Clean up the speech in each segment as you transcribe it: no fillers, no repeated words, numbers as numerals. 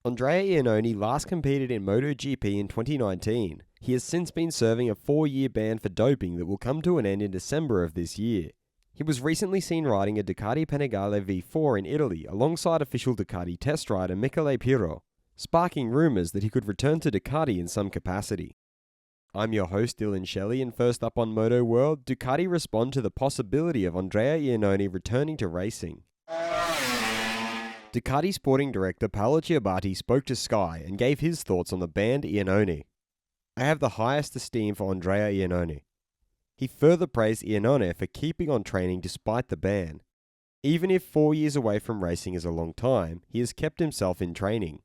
Andrea Iannone last competed in MotoGP in 2019. He has since been serving a 4-year ban for doping that will come to an end in December of this year. He was recently seen riding a Ducati Panigale V4 in Italy alongside official Ducati test rider Michele Pirro, sparking rumours that he could return to Ducati in some capacity. I'm your host Dillon Shelley, and first up on Moto World, Ducati respond to the possibility of Andrea Iannone returning to racing. Ducati sporting director Paolo Ciabatti spoke to Sky and gave his thoughts on the banned Iannone. "I have the highest esteem for Andrea Iannone." He further praised Iannone for keeping on training despite the ban. Even if 4 years away from racing is a long time, he has kept himself in training.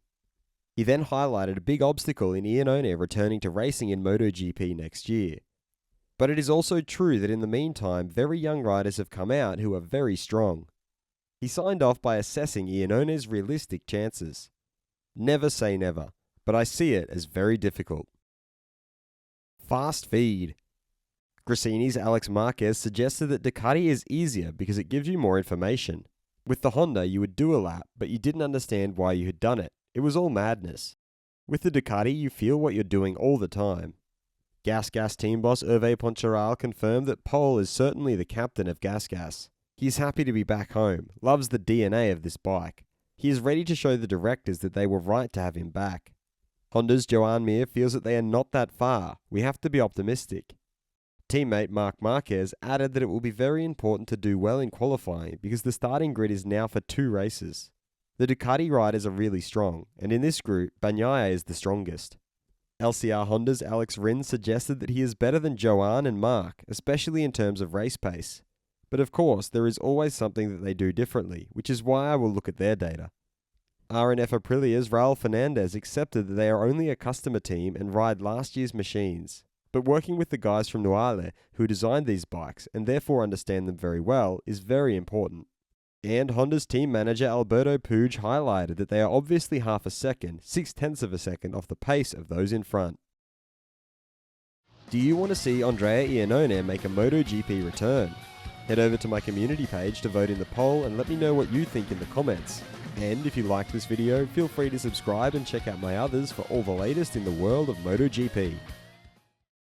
He then highlighted a big obstacle in Iannone returning to racing in MotoGP next year. But it is also true that in the meantime, very young riders have come out who are very strong. He signed off by assessing Iannone's realistic chances. "Never say never, but I see it as very difficult." Fast feed. Gresini's Alex Marquez suggested that Ducati is easier because it gives you more information. With the Honda, you would do a lap, but you didn't understand why you had done it. It was all madness. With the Ducati, you feel what you're doing all the time. Gas team boss Hervé Poncharal confirmed that Pol is certainly the captain of Gas. He is happy to be back home, loves the DNA of this bike. He is ready to show the directors that they were right to have him back. Honda's Joan Mir feels that they are not that far. We have to be optimistic. Teammate Marc Marquez added that it will be very important to do well in qualifying because the starting grid is now for 2 races. The Ducati riders are really strong, and in this group, Bagnaia is the strongest. LCR Honda's Alex Rins suggested that he is better than Joan and Marc, especially in terms of race pace. But of course, there is always something that they do differently, which is why I will look at their data. RNF Aprilia's Raul Fernandez accepted that they are only a customer team and ride last year's machines. But working with the guys from Noale, who designed these bikes and therefore understand them very well, is very important. And Honda's team manager Alberto Puig highlighted that they are obviously half a second, 0.6 of a second off the pace of those in front. Do you want to see Andrea Iannone make a MotoGP return? Head over to my community page to vote in the poll and let me know what you think in the comments. And if you liked this video, feel free to subscribe and check out my others for all the latest in the world of MotoGP.